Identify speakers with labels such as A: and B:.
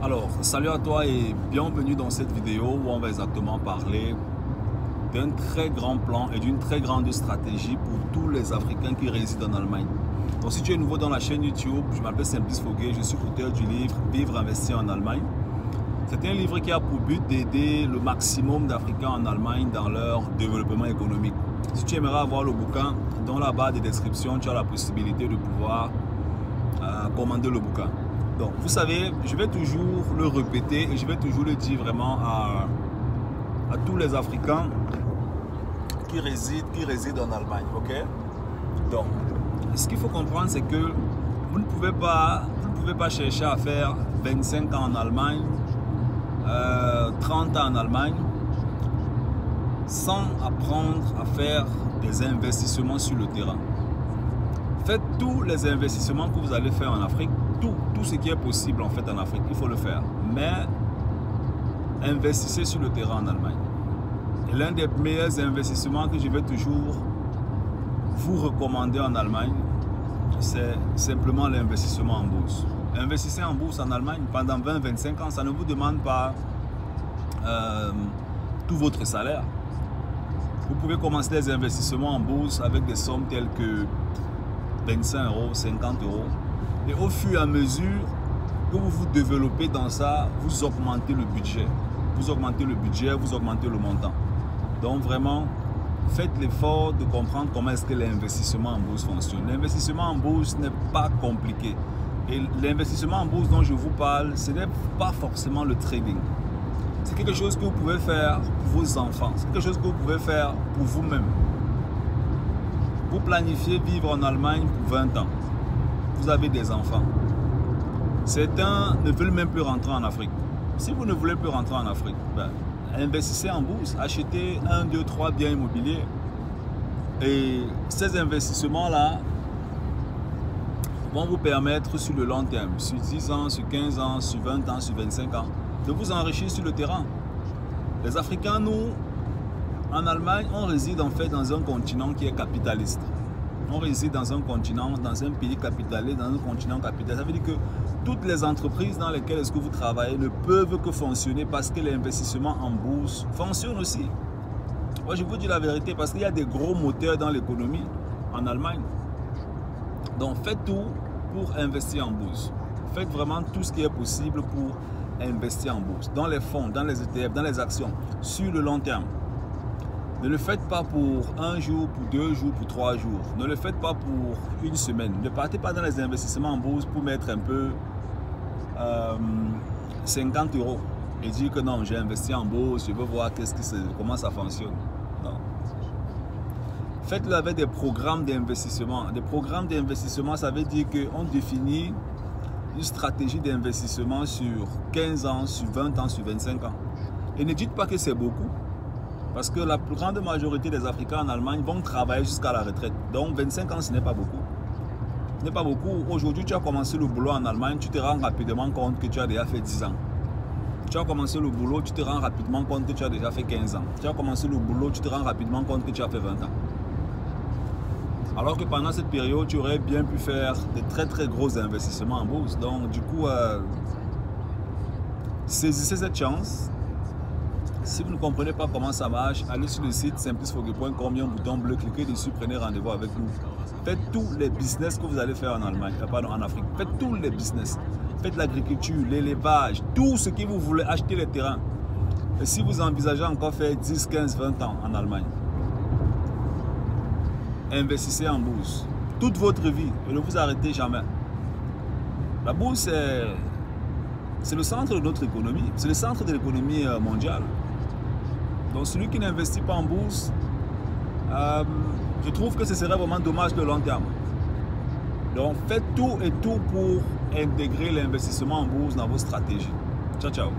A: Alors, salut à toi et bienvenue dans cette vidéo où on va exactement parler d'un très grand plan et d'une très grande stratégie pour tous les Africains qui résident en Allemagne. Donc, si tu es nouveau dans la chaîne YouTube, je m'appelle Simplice Foguet, je suis auteur du livre Vivre, investir en Allemagne. C'est un livre qui a pour but d'aider le maximum d'Africains en Allemagne dans leur développement économique. Si tu aimerais avoir le bouquin, dans la barre de description, tu as la possibilité de pouvoir commander le bouquin. Donc, vous savez, je vais toujours le répéter et je vais toujours le dire vraiment à tous les Africains qui résident en Allemagne, ok? Donc, ce qu'il faut comprendre, c'est que vous ne pouvez pas chercher à faire 25 ans en Allemagne, 30 ans en Allemagne, sans apprendre à faire des investissements sur le terrain. Faites tous les investissements que vous allez faire en Afrique, tout ce qui est possible en fait en Afrique, il faut le faire. Mais investissez sur le terrain en Allemagne. Et l'un des meilleurs investissements que je vais toujours vous recommander en Allemagne, c'est simplement l'investissement en bourse. Investissez en bourse en Allemagne pendant 20-25 ans, ça ne vous demande pas tout votre salaire. Vous pouvez commencer les investissements en bourse avec des sommes telles que 25 euros, 50 euros. Et au fur et à mesure que vous vous développez dans ça, vous augmentez le budget. Vous augmentez le budget, vous augmentez le montant. Donc vraiment, faites l'effort de comprendre comment est-ce que l'investissement en bourse fonctionne. L'investissement en bourse n'est pas compliqué. Et l'investissement en bourse dont je vous parle, ce n'est pas forcément le trading. C'est quelque chose que vous pouvez faire pour vos enfants. C'est quelque chose que vous pouvez faire pour vous-même. Vous planifiez vivre en Allemagne pour 20 ans. Vous avez des enfants. Certains ne veulent même plus rentrer en Afrique. Si vous ne voulez plus rentrer en Afrique, investissez en bourse, achetez 1, 2, 3 biens immobiliers. Et ces investissements-là vont vous permettre sur le long terme, sur 10 ans, sur 15 ans, sur 20 ans, sur 25 ans, de vous enrichir sur le terrain. Les Africains, nous, en Allemagne, on réside en fait dans un continent qui est capitaliste. On réside dans un continent, dans un pays capitaliste, dans un continent capitaliste. Ça veut dire que toutes les entreprises dans lesquelles est-ce que vous travaillez ne peuvent que fonctionner parce que l'investissement en bourse fonctionne aussi. Moi, je vous dis la vérité parce qu'il y a des gros moteurs dans l'économie en Allemagne. Donc, faites tout pour investir en bourse. Faites vraiment tout ce qui est possible pour investir en bourse, dans les fonds, dans les ETF, dans les actions, sur le long terme. Ne le faites pas pour un jour, pour 2 jours, pour 3 jours. Ne le faites pas pour une semaine. Ne partez pas dans les investissements en bourse pour mettre un peu 50 euros et dire que non, j'ai investi en bourse, je veux voir comment ça fonctionne. Non. Faites-le avec des programmes d'investissement. Des programmes d'investissement, ça veut dire qu'on définit une stratégie d'investissement sur 15 ans, sur 20 ans, sur 25 ans. Et ne dites pas que c'est beaucoup. Parce que la plus grande majorité des Africains en Allemagne vont travailler jusqu'à la retraite. Donc 25 ans, ce n'est pas beaucoup. Ce n'est pas beaucoup. Aujourd'hui, tu as commencé le boulot en Allemagne, tu te rends rapidement compte que tu as déjà fait 10 ans. Tu as commencé le boulot, tu te rends rapidement compte que tu as déjà fait 15 ans. Tu as commencé le boulot, tu te rends rapidement compte que tu as fait 20 ans. Alors que pendant cette période, tu aurais bien pu faire de très gros investissements en bourse. Donc du coup, saisissez cette chance. Si vous ne comprenez pas comment ça marche, allez sur le site simplicefoguet.com, il y a un bouton bleu, cliquez dessus, prenez rendez-vous avec nous. Faites tous les business que vous allez faire en Allemagne, pardon, en Afrique. Faites tous les business. Faites l'agriculture, l'élevage, tout ce que vous voulez, acheter les terrains. Et si vous envisagez encore faire 10, 15, 20 ans en Allemagne, investissez en bourse toute votre vie et ne vous arrêtez jamais. La bourse, c'est le centre de notre économie, c'est le centre de l'économie mondiale. Donc celui qui n'investit pas en bourse, je trouve que ce serait vraiment dommage de long terme. Donc faites tout et tout pour intégrer l'investissement en bourse dans vos stratégies. Ciao, ciao.